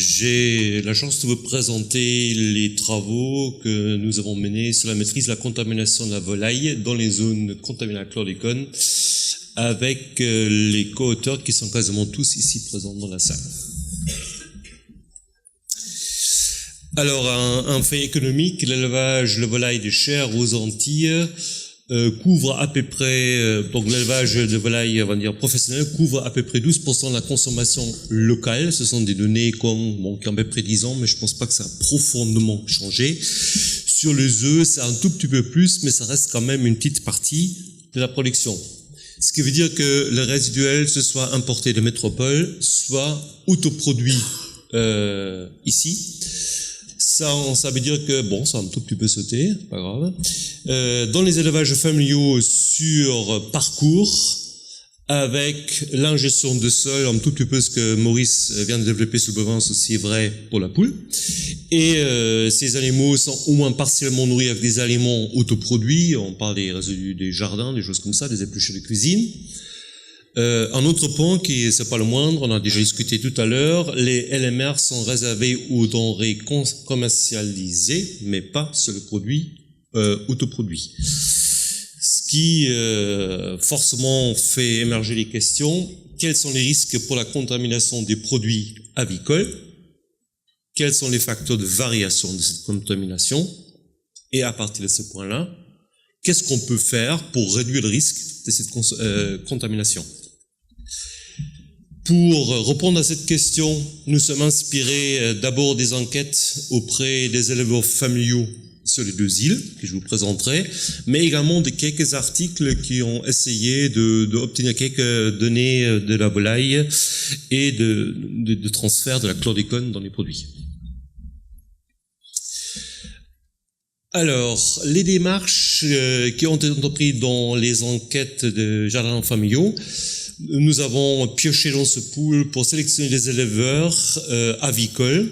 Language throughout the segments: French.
J'ai la chance de vous présenter les travaux que nous avons menés sur la maîtrise de la contamination de la volaille dans les zones contaminées à chlordécone avec les co-auteurs qui sont quasiment tous ici présents dans la salle. Alors, un fait économique, l'élevage de volaille de chair aux Antilles couvre à peu près, donc l'élevage de volaille, on va dire professionnel, couvre à peu près 12% de la consommation locale. Ce sont des données qui ont à peu près 10 ans, mais je pense pas que ça a profondément changé. Sur les œufs, c'est un tout petit peu plus, mais ça reste quand même une petite partie de la production. Ce qui veut dire que le résiduel, ce soit importé de métropole, soit autoproduit ici. Ça veut dire que, bon, ça a un tout petit peu sauté, pas grave. Dans les élevages familiaux sur parcours, avec l'ingestion de sol, un tout petit peu ce que Maurice vient de développer sur le bovin, c'est aussi vrai pour la poule. Et ces animaux sont au moins partiellement nourris avec des aliments autoproduits. On parle des résidus des jardins, des choses comme ça, des épluchures de cuisine. Un autre point qui c'est pas le moindre, on a déjà discuté tout à l'heure, les LMR sont réservés aux denrées commercialisées, mais pas sur le produit autoproduit. Ce qui forcément fait émerger les questions, quels sont les risques pour la contamination des produits avicoles? Quels sont les facteurs de variation de cette contamination? Et à partir de ce point-là, qu'est-ce qu'on peut faire pour réduire le risque de cette contamination? Pour répondre à cette question, nous sommes inspirés d'abord des enquêtes auprès des éleveurs familiaux sur les deux îles, que je vous présenterai, mais également de quelques articles qui ont essayé d'obtenir quelques données de la volaille et de transfert de la chlordécone dans les produits. Alors, les démarches qui ont été entreprises dans les enquêtes de jardins familiaux, nous avons pioché dans ce pool pour sélectionner des éleveurs avicoles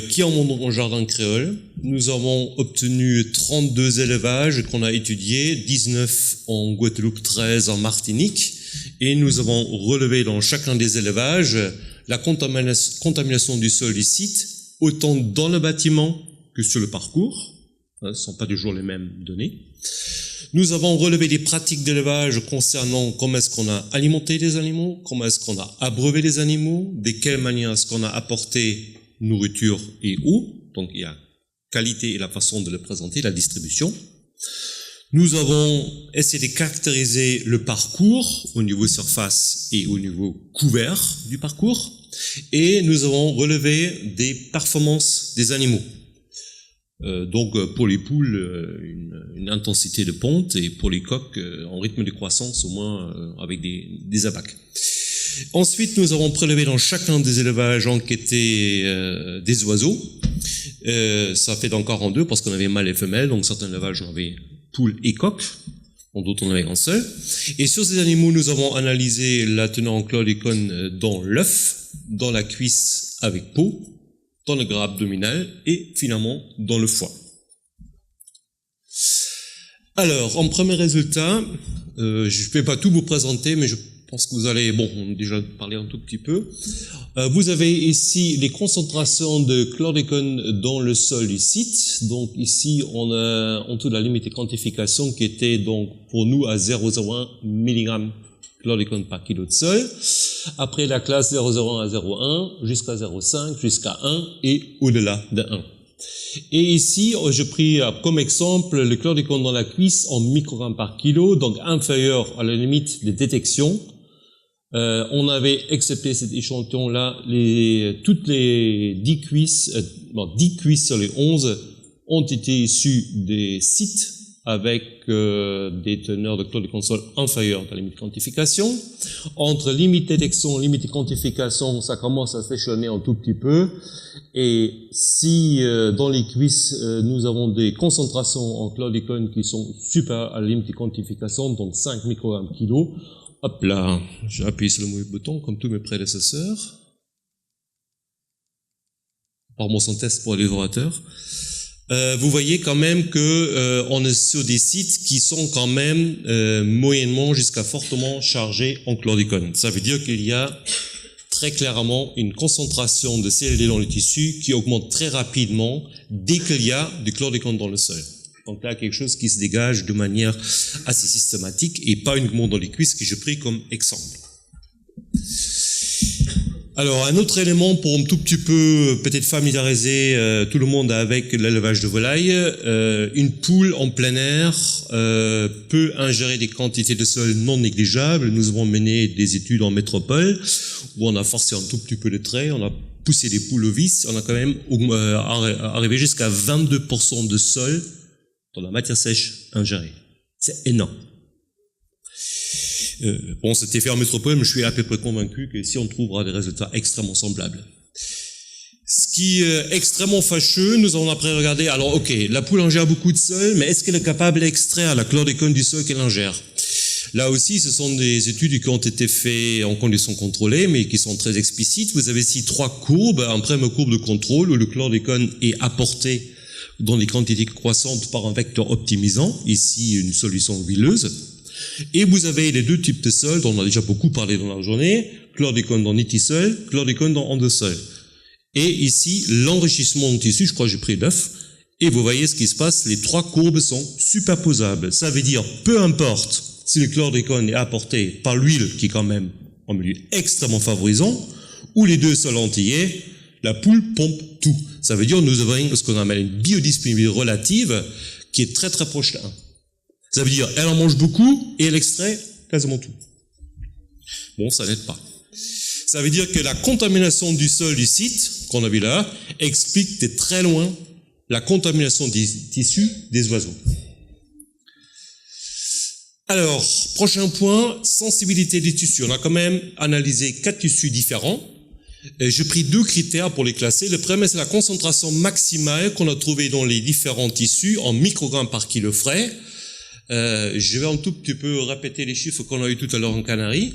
qui en ont en jardin créole. Nous avons obtenu 32 élevages qu'on a étudiés, 19 en Guadeloupe, 13 en Martinique, et nous avons relevé dans chacun des élevages la contamination du sol du site, autant dans le bâtiment que sur le parcours. Ce ne sont pas toujours les mêmes données. Nous avons relevé des pratiques d'élevage concernant comment est-ce qu'on a alimenté les animaux, comment est-ce qu'on a abreuvé les animaux, de quelle manière est-ce qu'on a apporté nourriture et eau. Donc il y a qualité et la façon de le présenter, la distribution. Nous avons essayé de caractériser le parcours au niveau surface et au niveau couvert du parcours. Et nous avons relevé des performances des animaux. Donc pour les poules, une intensité de ponte, et pour les coqs, en rythme de croissance, au moins avec des abacs. Ensuite, nous avons prélevé dans chacun des élevages enquêtés des oiseaux. Ça fait encore en deux, parce qu'on avait mâles et femelles, donc certains élevages on avait poules et coqs, d'autres on avait un seul. Et sur ces animaux, nous avons analysé la teneur en chlordécone dans l'œuf, dans la cuisse avec peau, dans le gras abdominal et finalement dans le foie. Alors, en premier résultat, je ne vais pas tout vous présenter, mais je pense que vous allez, bon, on a déjà parlé un tout petit peu. Vous avez ici les concentrations de chlordécone dans le sol du site. Donc ici, on a en dessous de la limite de quantification qui était donc pour nous à 0,01 mg chlordécone par kilo de sol. Après la classe 0,01 à 0,1, jusqu'à 0,5, jusqu'à 1 et au-delà de 1. Et ici, j'ai pris comme exemple le chlordécone dans la cuisse en microgrammes par kilo, donc inférieur à la limite de détection. On avait accepté cet échantillon-là, toutes les 10 cuisses, 10 cuisses sur les 11 ont été issues des sites avec des teneurs de chlordécone sol inférieures à la limite de quantification. Entre limite de détection et limite de quantification, ça commence à s'échelonner un tout petit peu. Et si dans les cuisses, nous avons des concentrations en chlordécone qui sont supérieures à la limite de quantification, donc 5 microgrammes kilo, hop là, j'ai appuyé sur le mauvais bouton comme tous mes prédécesseurs. Par mon test pour les orateurs. Vous voyez quand même que on est sur des sites qui sont quand même moyennement jusqu'à fortement chargés en chlordécone. Ça veut dire qu'il y a très clairement une concentration de CLD dans le tissu qui augmente très rapidement dès qu'il y a du chlordécone dans le sol. Donc là, quelque chose qui se dégage de manière assez systématique et pas uniquement dans les cuisses que j'ai pris comme exemple. Alors, un autre élément pour un tout petit peu peut-être familiariser tout le monde avec l'élevage de volailles, une poule en plein air peut ingérer des quantités de sol non négligeables. Nous avons mené des études en métropole où on a forcé un tout petit peu le trait, on a poussé les poules au vice, on a quand même arrivé jusqu'à 22% de sol dans la matière sèche ingérée. C'est énorme. Bon, c'était fait en métropole, mais je suis à peu près convaincu que ici on trouvera des résultats extrêmement semblables. Ce qui est extrêmement fâcheux, nous avons après regardé, alors ok, la poule ingère beaucoup de sol, mais est-ce qu'elle est capable d'extraire la chlordécone du sol qu'elle ingère? Là aussi, ce sont des études qui ont été faites en conditions contrôlées, mais qui sont très explicites. Vous avez ici 3 courbes, une première courbe de contrôle où le chlordécone est apporté dans des quantités croissantes par un vecteur optimisant, ici une solution huileuse. Et vous avez les 2 types de sols dont on a déjà beaucoup parlé dans la journée, chlordécone dans nitisol, chlordécone dans endosol. Et ici, l'enrichissement de tissu, je crois que j'ai pris 9, et vous voyez ce qui se passe, les 3 courbes sont superposables. Ça veut dire, peu importe si le chlordécone est apporté par l'huile, qui est quand même un milieu extrêmement favorisant, ou les 2 sols entiers, la poule pompe tout. Ça veut dire, nous avons ce qu'on appelle une biodisponibilité relative, qui est très très proche de 1. Ça veut dire, elle en mange beaucoup et elle extrait quasiment tout. Bon, ça n'aide pas. Ça veut dire que la contamination du sol du site, qu'on a vu là, explique de très loin la contamination des tissus des oiseaux. Alors, prochain point, sensibilité des tissus. On a quand même analysé 4 tissus différents. J'ai pris 2 critères pour les classer. Le premier, c'est la concentration maximale qu'on a trouvée dans les différents tissus en microgrammes par kilo frais. Je vais un tout petit peu répéter les chiffres qu'on a eu tout à l'heure en Canaries.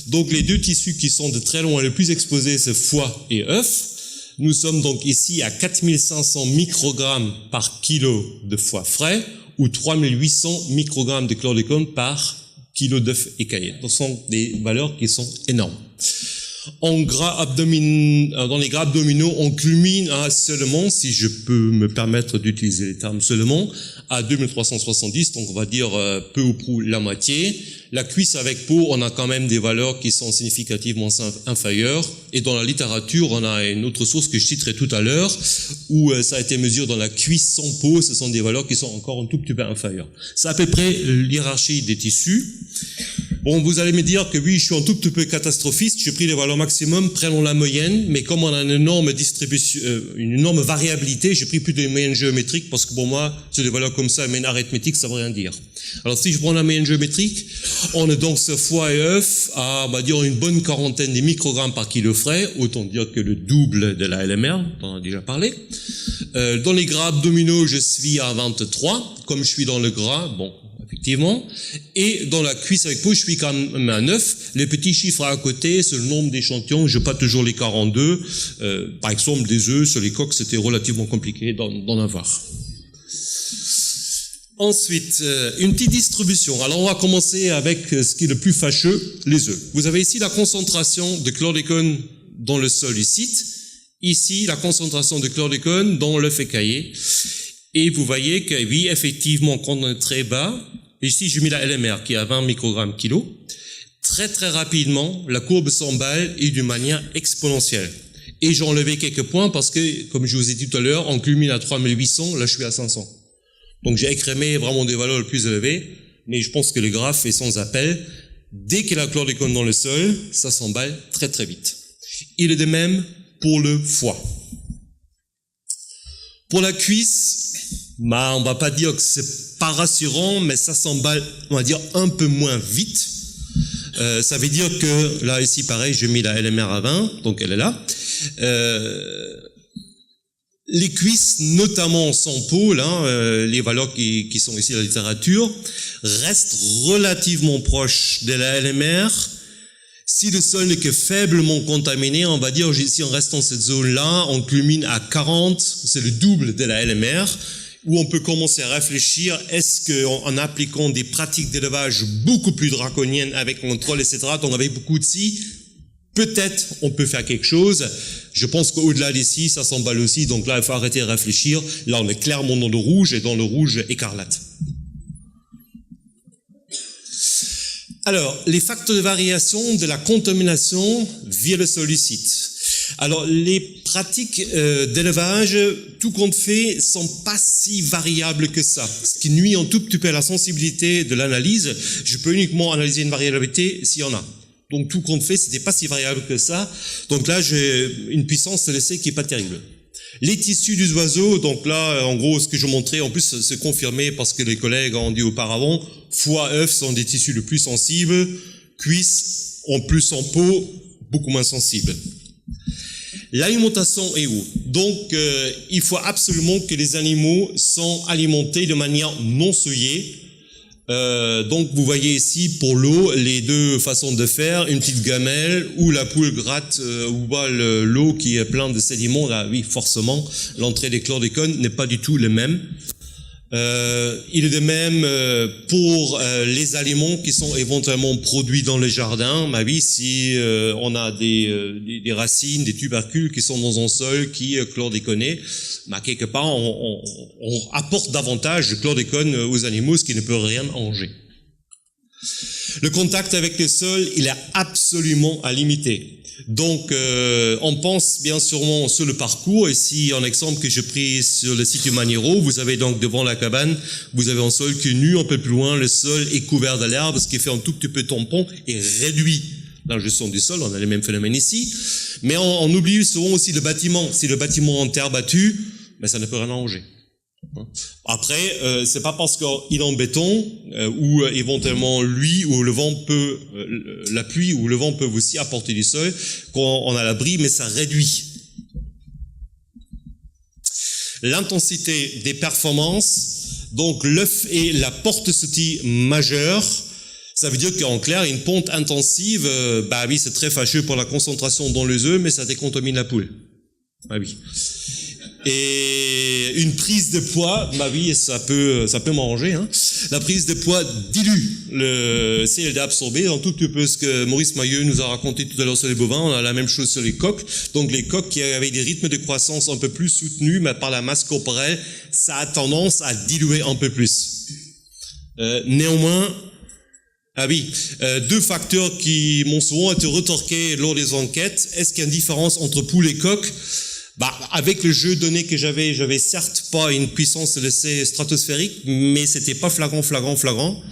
Donc les 2 tissus qui sont de très loin les plus exposés, c'est foie et œuf. Nous sommes donc ici à 4500 microgrammes par kilo de foie frais ou 3800 microgrammes de chlordécone par kilo d'œuf écaillé. Ce sont des valeurs qui sont énormes. Dans les gras abdominaux, on culmine à seulement, si je peux me permettre d'utiliser les termes seulement, à 2370, donc on va dire peu ou prou la moitié. La cuisse avec peau, on a quand même des valeurs qui sont significativement inférieures. Et dans la littérature, on a une autre source que je citerai tout à l'heure, où ça a été mesuré dans la cuisse sans peau, ce sont des valeurs qui sont encore un tout petit peu inférieures. C'est à peu près l'hiérarchie des tissus. Bon, vous allez me dire que oui, je suis un tout petit peu catastrophiste, j'ai pris les valeurs maximum, prenons la moyenne, mais comme on a une énorme distribution, une énorme variabilité, j'ai pris plus de moyenne géométrique parce que pour moi, c'est des valeurs comme ça, mais une arithmétique, ça veut rien dire. Alors si je prends la moyenne géométrique, on est donc sur foie et œuf à, on va dire, une bonne quarantaine de microgrammes par kilo frais, autant dire que le double de la LMR, dont on a déjà parlé. Dans les gras abdominaux, je suis à 23, comme je suis dans le gras, bon, effectivement. Et dans la cuisse avec peau, je suis quand même à 9. Les petits chiffres à côté, c'est le nombre d'échantillons. Je n'ai pas toujours les 42. Par exemple, des œufs sur les coques, c'était relativement compliqué d'en avoir. Ensuite, une petite distribution. Alors, on va commencer avec ce qui est le plus fâcheux, les œufs. Vous avez ici la concentration de chlordécone dans le sol du site. Ici, la concentration de chlordécone dans l'œuf écaillé. Et vous voyez que oui, effectivement, quand on est très bas, ici j'ai mis la LMR qui est à 20 microgrammes kilo, très très rapidement, la courbe s'emballe et d'une manière exponentielle. Et j'ai enlevé quelques points parce que, comme je vous ai dit tout à l'heure, on culmine à 3800, là je suis à 500. Donc j'ai écrémé vraiment des valeurs les plus élevées, mais je pense que le graphe est sans appel. Dès qu'il y a la chlordécone dans le sol, ça s'emballe très très vite. Il est de même pour le foie. Pour la cuisse, on va pas dire que c'est pas rassurant, mais ça s'emballe, on va dire, un peu moins vite. Ça veut dire que, là, ici, pareil, j'ai mis la LMR à 20, donc elle est là. Les cuisses, notamment sans peau, là, les valeurs qui sont ici dans la littérature, restent relativement proches de la LMR. Si le sol n'est que faiblement contaminé, on va dire, si on reste dans cette zone-là, on culmine à 40, c'est le double de la LMR, où on peut commencer à réfléchir, est-ce qu'en appliquant des pratiques d'élevage beaucoup plus draconiennes avec contrôle, etc., donc avec beaucoup de scie, peut-être on peut faire quelque chose. Je pense qu'au-delà d'ici, ça s'emballe aussi, donc là, il faut arrêter de réfléchir. Là, on est clairement dans le rouge et dans le rouge écarlate. Alors, les facteurs de variation de la contamination via le sollicite. Alors, les pratiques d'élevage, tout compte fait, sont pas si variables que ça. Ce qui nuit un tout petit peu à la sensibilité de l'analyse. Je peux uniquement analyser une variabilité s'il y en a. Donc, tout compte fait, c'était pas si variable que ça. Donc là, j'ai une puissance de l'essai qui est pas terrible. Les tissus des oiseaux, donc là, en gros, ce que je montrais, en plus, c'est confirmé parce que les collègues ont dit auparavant, foie, œufs sont des tissus les plus sensibles, cuisses, en plus en peau, beaucoup moins sensibles. L'alimentation est où? Donc, il faut absolument que les animaux sont alimentés de manière non souillée. Donc, vous voyez ici, pour l'eau, les deux façons de faire, une petite gamelle, où la poule gratte, ou voit l'eau qui est pleine de sédiments. Là, oui, forcément, l'entrée des chlordécones n'est pas du tout le même. Il est de même pour les aliments qui sont éventuellement produits dans les jardins. Ma vie, si on a des racines, des tubercules qui sont dans un sol qui chlordéconné, bah, quelque part on apporte davantage de chlordécone aux animaux, ce qui ne peut rien manger. Le contact avec le sol, il est absolument à limiter. Donc, on pense bien sûrement sur le parcours. Ici, un exemple que j'ai pris sur le site du Maniero. Vous avez donc devant la cabane, vous avez un sol qui est nu. Un peu plus loin, le sol est couvert de l'herbe, ce qui fait un tout petit peu tampon et réduit la gestion du sol. On a les mêmes phénomènes ici. Mais on oublie souvent aussi le bâtiment. Si le bâtiment est en terre battue, ben ça ne peut rien arranger. Après, c'est pas parce qu'il est en béton ou éventuellement lui ou le vent peut, la pluie ou le vent peuvent aussi apporter du sol qu'on a l'abri, mais ça réduit l'intensité des performances. Donc l'œuf est la porte-sortie majeure. Ça veut dire qu'en clair, une ponte intensive, bah oui, c'est très fâcheux pour la concentration dans les œufs, mais ça décontamine la poule. Ah oui. Et une prise de poids, bah oui, ça peut m'arranger, hein. La prise de poids dilue le CLD absorbé, dans tout petit peu ce que Maurice Mailleux nous a raconté tout à l'heure sur les bovins. On a la même chose sur les coqs. Donc les coqs qui avaient des rythmes de croissance un peu plus soutenus, mais par la masse corporelle, ça a tendance à diluer un peu plus. Néanmoins, ah oui, deux facteurs qui m'ont souvent été retorqués lors des enquêtes. Est-ce qu'il y a une différence entre poules et coqs? Bah, avec le jeu de données que j'avais certes pas une puissance de l'essai stratosphérique, mais c'était pas flagrant.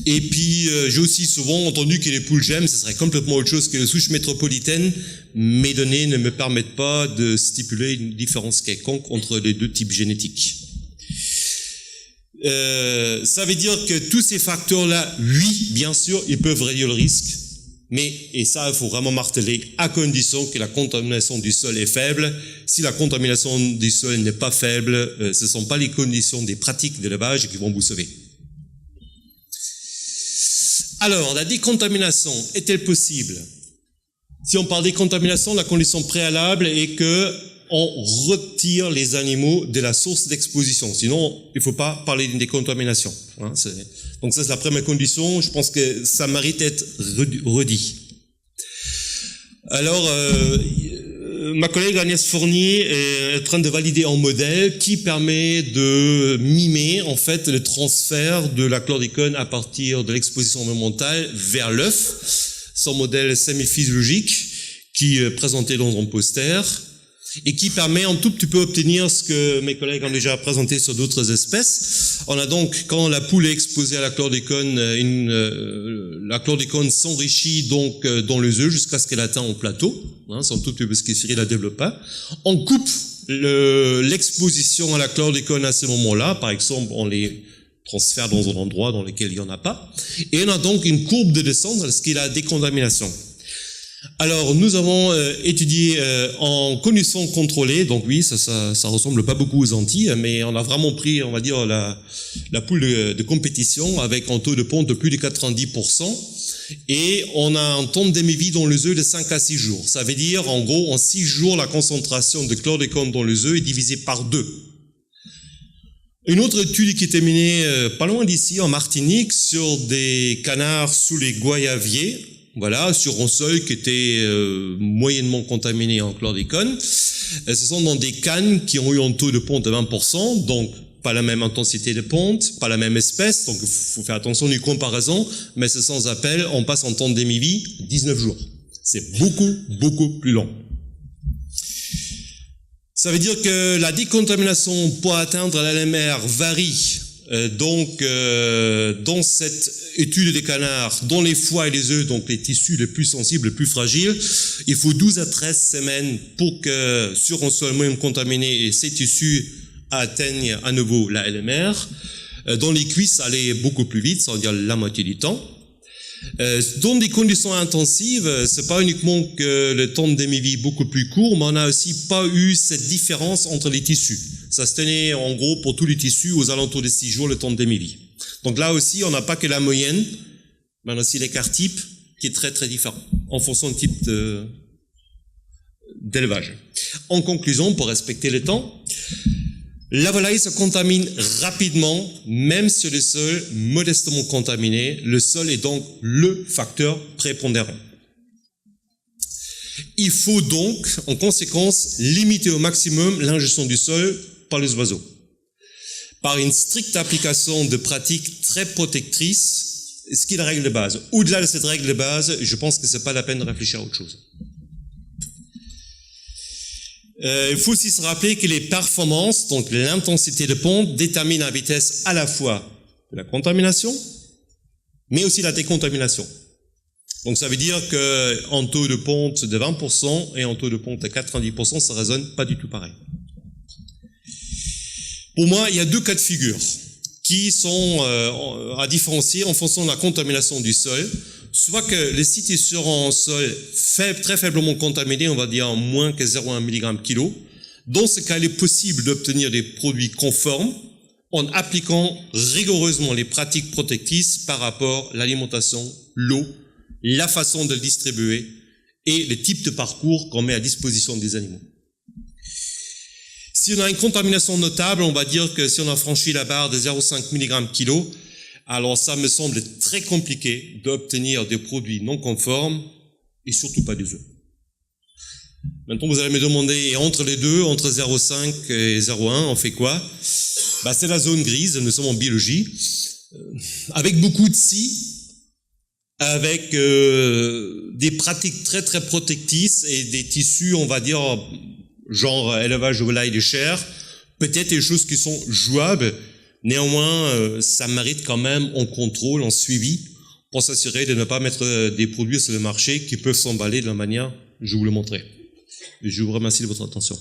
Et puis, j'ai aussi souvent entendu que les poules gemmes, ce serait complètement autre chose que les souches métropolitaines. Mes données ne me permettent pas de stipuler une différence quelconque entre les deux types génétiques. Ça veut dire que tous ces facteurs-là, oui, bien sûr, ils peuvent réduire le risque. Mais, et ça, il faut vraiment marteler, à condition que la contamination du sol est faible. Si la contamination du sol n'est pas faible, ce ne sont pas les conditions des pratiques d'élevage qui vont vous sauver. Alors, la décontamination est-elle possible? Si on parle de décontamination, la condition préalable est que on retire les animaux de la source d'exposition. Sinon, il ne faut pas parler d'une décontamination. Hein, donc ça, c'est la première condition. Je pense que ça mérite d'être redit. Alors, ma collègue Agnès Fournier est en train de valider un modèle qui permet de mimer, en fait, le transfert de la chlordécone à partir de l'exposition environnementale vers l'œuf. Son modèle semi-physiologique qui est présenté dans un poster, et qui permet un tout petit peu d'obtenir ce que mes collègues ont déjà présenté sur d'autres espèces. On a donc, quand la poule est exposée à la chlordécone, la chlordécone s'enrichit donc dans les œufs jusqu'à ce qu'elle atteigne au plateau, hein, c'est un tout petit peu ce qui la développe pas. On coupe l'exposition à la chlordécone à ce moment-là, par exemple, on les transfère dans un endroit dans lequel il n'y en a pas, et on a donc une courbe de descente, ce qui est la décontamination. Alors, nous avons étudié en conditions contrôlées, donc oui, ça ressemble pas beaucoup aux Antilles, mais on a vraiment pris, on va dire, la poule de compétition avec un taux de ponte de plus de 90%, et on a un temps de demi-vie dans les œufs de 5 à 6 jours. Ça veut dire, en gros, en 6 jours, la concentration de chlordécone dans les œufs est divisée par 2. Une autre étude qui était menée pas loin d'ici, en Martinique, sur des canards sous les goyaviers. voilà, sur un sol qui était moyennement contaminé en chlordécone. Ce sont dans des cannes qui ont eu un taux de ponte de 20%, donc pas la même intensité de ponte, pas la même espèce, donc il faut faire attention aux comparaisons, mais c'est sans appel, on passe en temps de demi-vie 19 jours. C'est beaucoup, beaucoup plus long. Ça veut dire que la décontamination pour atteindre la LMR varie. Donc, dans cette étude des canards, dans les foies et les œufs, donc les tissus les plus sensibles, les plus fragiles, il faut 12 à 13 semaines pour que, sur un sol moyen contaminé, ces tissus atteignent à nouveau la LMR. Dans les cuisses, ça allait beaucoup plus vite, ça veut dire la moitié du temps. Dans des conditions intensives, c'est pas uniquement que le temps de demi-vie est beaucoup plus court, mais on n'a aussi pas eu cette différence entre les tissus. Ça se tenait en gros pour tous les tissus aux alentours de 6 jours le temps de demi-vie. Donc là aussi, on n'a pas que la moyenne, mais on a aussi l'écart type qui est très très différent en fonction du type d'élevage. En conclusion, pour respecter le temps, la volaille se contamine rapidement, même sur le sol modestement contaminé. Le sol est donc le facteur prépondérant. Il faut donc, en conséquence, limiter au maximum l'ingestion du sol par les oiseaux. Par une stricte application de pratiques très protectrices, ce qui est la règle de base. Au-delà de cette règle de base, je pense que c'est pas la peine de réfléchir à autre chose. Il faut aussi se rappeler que les performances, donc l'intensité de ponte, déterminent la vitesse à la fois de la contamination, mais aussi la décontamination. Donc ça veut dire qu'en taux de ponte de 20% et en taux de ponte de 90%, ça résonne pas du tout pareil. Pour moi, il y a deux cas de figure qui sont à différencier en fonction de la contamination du sol. Soit que le site est sur un sol très faiblement contaminé, on va dire moins que 0,1 mg/kg. Dans ce cas, il est possible d'obtenir des produits conformes en appliquant rigoureusement les pratiques protectrices par rapport à l'alimentation, l'eau, la façon de le distribuer et le type de parcours qu'on met à disposition des animaux. Si on a une contamination notable, on va dire que si on a franchi la barre de 0,5 mg/kg, alors ça me semble très compliqué d'obtenir des produits non conformes et surtout pas des œufs. Maintenant, vous allez me demander, entre les deux, entre 0,5 et 0,1, on fait quoi? C'est la zone grise, nous sommes en biologie, avec beaucoup de scie, avec des pratiques très très protectrices et des tissus, on va dire, genre élevage de volailles de chair, peut-être des choses qui sont jouables. Néanmoins, ça mérite quand même un contrôle, un suivi, pour s'assurer de ne pas mettre des produits sur le marché qui peuvent s'emballer de la manière que je vous le montrais. Je vous remercie de votre attention.